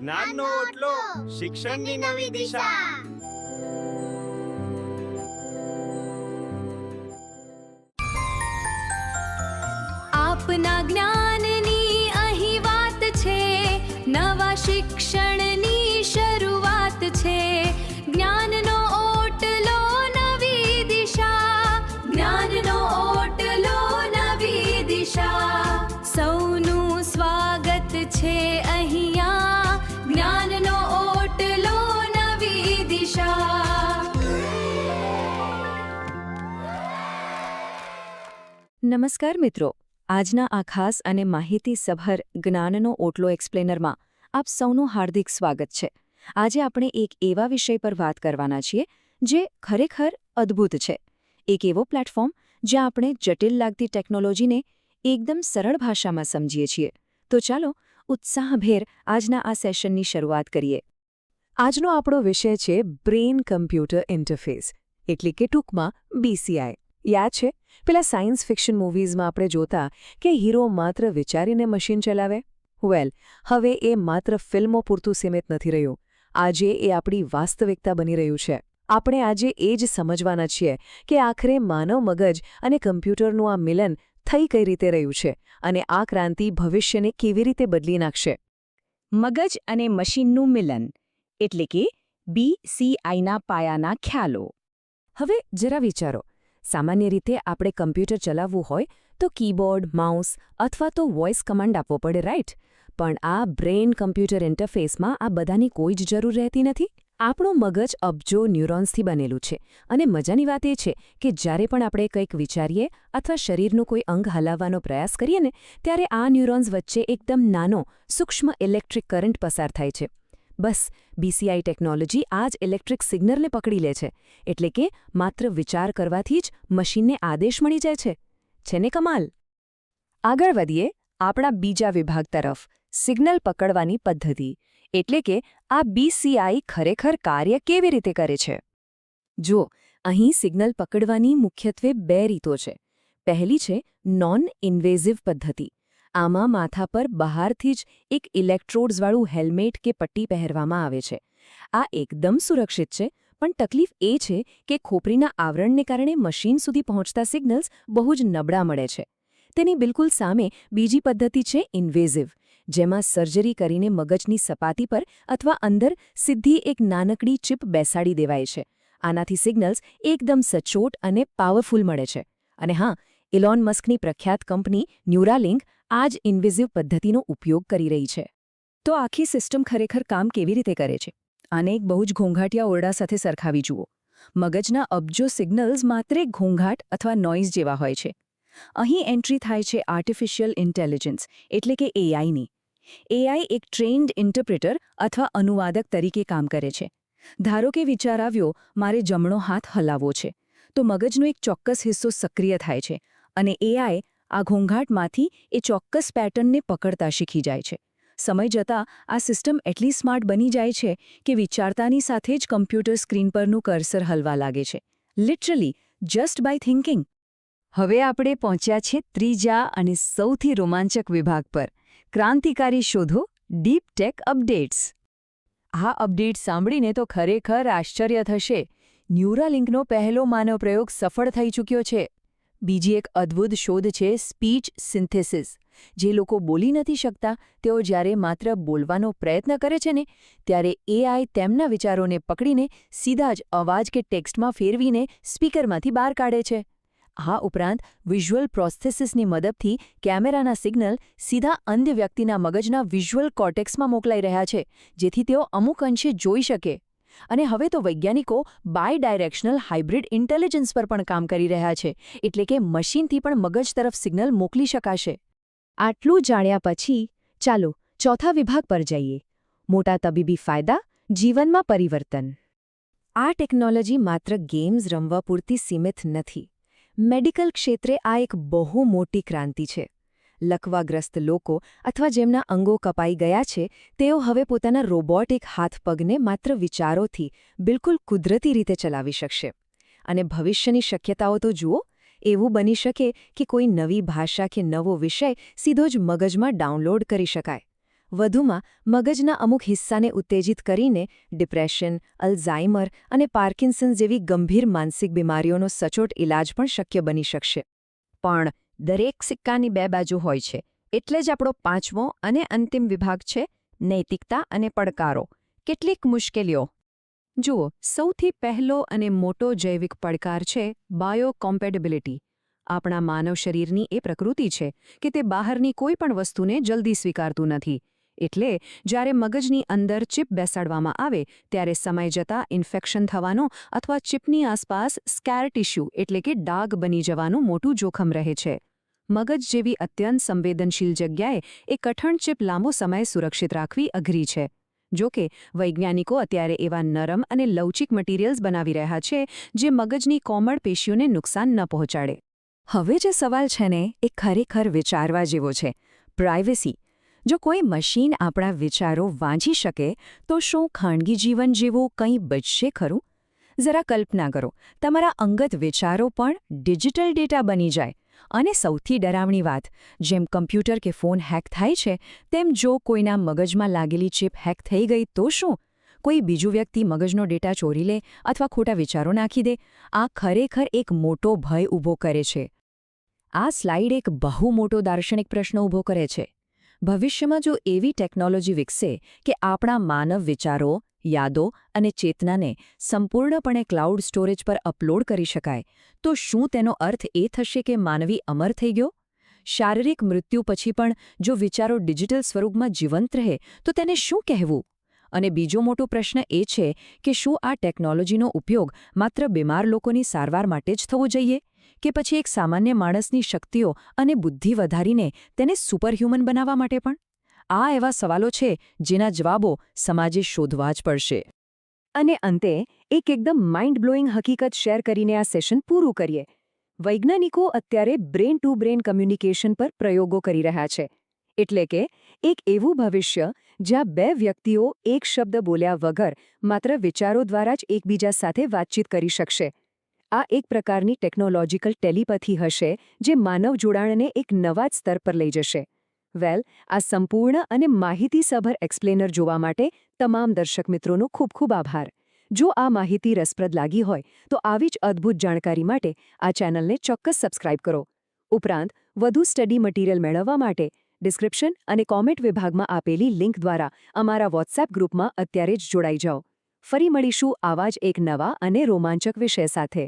જ્ઞાનનો ઓટલો, શિક્ષણની નવી દિશા. આપના જ્ઞાનની અહીં વાત છે, નવા શિક્ષણની શરૂઆત છે. જ્ઞાનનો ઓટલો નવી દિશા, જ્ઞાનનો ઓટલો નવી દિશા. સૌનું સ્વાગત છે અહીંયા, જ્ઞાનનો ઓટલો નવી દિશા. નમસ્કાર મિત્રો, આજના આ ખાસ અને માહિતીસભર જ્ઞાનનો ઓટલો એક્સપ્લેનરમાં આપ સૌનું હાર્દિક સ્વાગત છે. આજે આપણે એક એવા વિષય પર વાત કરવાના છીએ જે ખરેખર અદ્ભુત છે. એક એવો પ્લેટફોર્મ જ્યાં આપણે જટિલ લાગતી ટેકનોલોજીને એકદમ સરળ ભાષામાં સમજીએ છીએ. તો ચાલો ઉત્સાહભેર આજના આ સેશનની શરૂઆત કરીએ. આજનો આપણો વિષય છે બ્રેઇન કમ્પ્યુટર ઇન્ટરફેસ, એટલે કે ટૂંકમાં BCI. યાદ છે પેલા સાયન્સ ફિક્શન મૂવીઝમાં આપણે જોતા કે હીરો માત્ર વિચારીને મશીન ચલાવે? વેલ, હવે એ માત્ર ફિલ્મો પૂરતું સીમિત નથી રહ્યું. આજે એ આપણી વાસ્તવિકતા બની રહ્યું છે. આપણે આજે એ જ સમજવાના છીએ કે આખરે માનવ મગજ અને કમ્પ્યુટરનું આ મિલન થઈ કઈ રીતે રહ્યું છે અને આ ક્રાંતિ ભવિષ્યને કેવી રીતે બદલી નાખશે. મગજ અને મશીનનું મિલન, એટલે કે BCIના પાયાના ખ્યાલો. હવે જરા વિચારો, સામાન્ય રીતે આપણે કમ્પ્યુટર ચલાવવું હોય તો કીબોર્ડ, માઉસ અથવા તો વોઇસ કમાન્ડ આપવો પડે, રાઇટ? પણ આ બ્રેઇન કમ્પ્યુટર ઇન્ટરફેસમાં આ બધાની કોઈ જ જરૂર રહેતી નથી. આપણું મગજ અબજો ન્યુરોન્સથી બનેલું છે અને મજાની વાત એ છે કે જ્યારે પણ આપણે કંઈક વિચારીએ અથવા શરીરનું કોઈ અંગ હલાવવાનો પ્રયાસ કરીએ ને ત્યારે આ ન્યુરોન્સ વચ્ચે એકદમ નાનો સૂક્ષ્મ ઇલેક્ટ્રિક કરંટ પસાર થાય છે. બસ BCI ટેકનોલોજી આ જ ઇલેક્ટ્રિક સિગ્નલને પકડી લે છે, એટલે કે માત્ર વિચાર કરવાથી જ મશીનને આદેશ મળી જાય છે. છે ને કમાલ? આગળ વધીએ આપણા બીજા વિભાગ તરફ, સિગ્નલ પકડવાની પદ્ધતિ, એટલે કે આ BCI ખરેખર કાર્ય કેવી રીતે કરે છે. જો અહીં સિગ્નલ પકડવાની મુખ્યત્વે બે રીતો છે. પહેલી છે નોન ઇન્વેઝિવ પદ્ધતિ. આમાં માથા પર બહારથી જ એક ઇલેક્ટ્રોડ્સવાળું હેલ્મેટ કે પટ્ટી પહેરવામાં આવે છે. આ એકદમ સુરક્ષિત છે, પણ તકલીફ એ છે કે ખોપરીના આવરણને કારણે મશીન સુધી પહોંચતા સિગ્નલ્સ બહુ જ નબળા મળે છે. તેની બિલકુલ સામે બીજી પદ્ધતિ છે ઇન્વેઝિવ, જેમાં સર્જરી કરીને મગજની સપાટી પર અથવા અંદર સીધી એક નાનકડી ચિપ બેસાડી દેવાય છે. આનાથી સિગ્નલ્સ એકદમ સચોટ અને પાવરફુલ મળે છે. અને હા, ઇલોન મસ્કની પ્રખ્યાત કંપની ન્યુરાલિંક આ જ ઇન્વેઝિવ પદ્ધતિનો ઉપયોગ કરી રહી છે. તો આખી સિસ્ટમ ખરેખર કામ કેવી રીતે કરે છે? આને એક બહુ જ ઘોંઘાટિયા ઓરડા સાથે સરખાવી જુઓ. મગજના અબજો સિગ્નલ્સ માત્ર એક ઘોંઘાટ અથવા નોઇઝ જેવા હોય છે. અહીં એન્ટ્રી થાય છે આર્ટિફિશિયલ ઇન્ટેલિજન્સ, એટલે કે AIની. AI એક ટ્રેન્ડ ઇન્ટરપ્રિટર અથવા અનુવાદક તરીકે કામ કરે છે. ધારો કે વિચાર આવ્યો, મારે જમણો હાથ હલાવવો છે, તો મગજનો એક ચોક્કસ હિસ્સો સક્રિય થાય છે અને AI આ ઘોંઘાટમાંથી એ ચોક્કસ પેટર્નને પકડતા શીખી જાય છે. સમય જતાં આ સિસ્ટમ એટલી સ્માર્ટ બની જાય છે કે વિચારતાની સાથે જ કમ્પ્યુટર સ્ક્રીન પરનું કર્સર હલવા લાગે છે. Literally, just by thinking. હવે આપણે પહોંચ્યા છે ત્રીજા અને સૌથી રોમાંચક વિભાગ પર, ક્રાંતિકારી શોધો, ડીપ ટેક અપડેટ્સ. આ અપડેટ સાંભળીને તો ખરેખર આશ્ચર્ય થશે. ન્યુરાલિંકનો પહેલો માનવ પ્રયોગ સફળ થઈ ચૂક્યો છે. બીજી એક અદ્ભુત શોધ છે સ્પીચ સિન્થેસિસ. જે લોકો બોલી નથી શકતા તેઓ જ્યારે માત્ર બોલવાનો પ્રયત્ન કરે છે ને ત્યારે AI તેમના વિચારોને પકડીને સીધા જ અવાજ કે ટેક્સ્ટમાં ફેરવીને સ્પીકરમાંથી બહાર કાઢે છે. આ ઉપરાંત વિઝ્યુઅલ પ્રોસેસિસની મદદથી કેમેરાના સિગ્નલ સીધા અંધ વ્યક્તિના મગજના વિઝ્યુઅલ કોર્ટેક્સમાં મોકલાઈ રહ્યા છે, જેથી તેઓ અમુક અંશે જોઈ શકે. અને હવે તો વૈજ્ઞાનિકો બાય ડાયરેક્શનલ હાઇબ્રિડ ઇન્ટેલિજન્સ પર પણ કામ કરી રહ્યા છે, એટલે કે મશીનથી પણ મગજ તરફ સિગ્નલ મોકલી શકાશે. આટલું જાણ્યા પછી ચાલો ચોથા વિભાગ પર જઈએ, મોટા તબીબી ફાયદા, જીવનમાં પરિવર્તન. આ ટેકનોલોજી માત્ર ગેમ્સ રમવા પૂરતી સીમિત નથી. મેડિકલ ક્ષેત્રે આ એક બહુ મોટી ક્રાંતિ છે. લકવાગ્રસ્ત લોકો અથવા જેમના અંગો કપાઈ ગયા છે તેઓ હવે પોતાના રોબોટિક હાથ-પગને માત્ર વિચારોથી બિલકુલ કુદરતી રીતે ચલાવી શકશે. અને ભવિષ્યની શક્યતાઓ તો જુઓ, એવું બની શકે કે કોઈ નવી ભાષા કે નવો વિષય સીધો જ મગજમાં ડાઉનલોડ કરી શકાય. વધુમાં મગજના અમુક હિસ્સાને ઉત્તેજિત કરીને ડિપ્રેશન, અલ્ઝાઇમર અને પાર્કિન્સન જેવી ગંભીર માનસિક બીમારીઓનો સચોટ ઇલાજ પણ શક્ય બની શકશે. પણ દરેક સિક્કાની બે બાજુ હોય છે. એટલે જ આપણો પાંચમો અને અંતિમ વિભાગ છે નૈતિકતા અને પડકારો. કેટલીક મુશ્કેલીઓ. જુઓ, સૌથી પહેલો અને મોટો જૈવિક પડકાર છે બાયોકોમ્પેટેબિલિટી. આપણા માનવ શરીરની એ પ્રકૃતિ છે કે તે બહારની કોઈ પણ વસ્તુને જલ્દી સ્વીકારતું નથી. એટલે જ્યારે મગજની અંદર ચિપ બેસાડવામાં આવે ત્યારે સમય જતાં ઇન્ફેક્શન થવાનો અથવા ચિપની આસપાસ સ્કેર ટિશ્યુ એટલે કે ડાઘ બની જવાનું મોટું જોખમ રહે છે. મગજ જેવી અત્યંત સંવેદનશીલ જગ્યાએ એ કઠણ ચિપ લાંબો સમય સુરક્ષિત રાખવી અઘરી છે. જો કે વૈજ્ઞાનિકો અત્યારે એવા નરમ અને લવચીક મટીરિયલ્સ બનાવી રહ્યા છે જે મગજની કોમળ પેશીઓને નુકસાન ન પહોંચાડે. હવે જે સવાલ છે ને એ ખરેખર વિચારવા જેવો છે. પ્રાઇવસી. જો કોઈ મશીન આપણા વિચારો વાંચી શકે તો શું ખાનગી જીવન જેવું કંઈ બચશે ખરું? જરા કલ્પના કરો, તમારા અંગત વિચારો પણ ડિજિટલ ડેટા બની જાય. અને સૌથી ડરાવણી વાત, જેમ કમ્પ્યુટર કે ફોન હેક થાય છે તેમ જો કોઈના મગજમાં લાગેલી ચિપ હેક થઈ ગઈ તો શું? કોઈ બીજું વ્યક્તિ મગજનો ડેટા ચોરી લે અથવા ખોટા વિચારો નાખી દે. આ ખરેખર એક મોટો ભય ઊભો કરે છે. આ સ્લાઇડ એક બહુ મોટો દાર્શનિક પ્રશ્ન ઊભો કરે છે. ભવિષ્યમાં જો એવી ટેકનોલોજી વિકસે કે આપણા માનવ વિચારો, યાદો અને ચેતનાને સંપૂર્ણપણે ક્લાઉડ સ્ટોરેજ પર અપલોડ કરી શકાય, તો શું તેનો અર્થ એ થશે કે માનવી અમર થઈ ગયો? શારીરિક મૃત્યુ પછી પણ જો વિચારો ડિજિટલ સ્વરૂપમાં જીવંત રહે તો તેને શું કહેવું? અને બીજો મોટો પ્રશ્ન એ છે કે શું આ ટેકનોલોજીનો ઉપયોગ માત્ર બીમાર લોકોની સારવાર માટે જ થવો જોઈએ કે પછી એક સામાન્ય માણસની શક્તિઓ અને બુદ્ધિ વધારીને તેને સુપરહ્યુમન બનાવવા માટે પણ? આ એવા સવાલો છે જેના જવાબો સમાજે શોધવા જ પડશે. અને અંતે એક એકદમ માઇન્ડ બ્લોઈંગ હકીકત શેર કરીને આ સેશન પૂરું કરીએ. વૈજ્ઞાનિકો અત્યારે બ્રેન ટુ બ્રેન કમ્યુનિકેશન પર પ્રયોગો કરી રહ્યા છે. એટલે કે એક એવું ભવિષ્ય જ્યાં બે વ્યક્તિઓ એક શબ્દ બોલ્યા વગર માત્ર વિચારો દ્વારા જ એકબીજા સાથે વાતચીત કરી શકશે. આ એક પ્રકારની ટેકનોલોજીકલ ટેલિપથી હશે જે માનવ જોડાણને એક નવા જ સ્તર પર લઈ જશે. આ સંપૂર્ણ અને માહિતીસભર એક્સપ્લેનર જોવા માટે તમામ દર્શક મિત્રોનો ખૂબ ખૂબ આભાર. જો આ માહિતી રસપ્રદ લાગી હોય તો આવી જ અદ્ભુત જાણકારી માટે આ ચેનલને ચોક્કસ સબસ્ક્રાઇબ કરો. ઉપરાંત વધુ સ્ટડી મટીરિયલ મેળવવા માટે ડિસ્ક્રિપ્શન અને કોમેન્ટ વિભાગમાં આપેલી લિંક દ્વારા અમારા વોટ્સએપ ગ્રુપમાં અત્યારે જ જોડાઈ જાઓ. ફરી મળીશું આવા જ એક નવા અને રોમાંચક વિષય સાથે.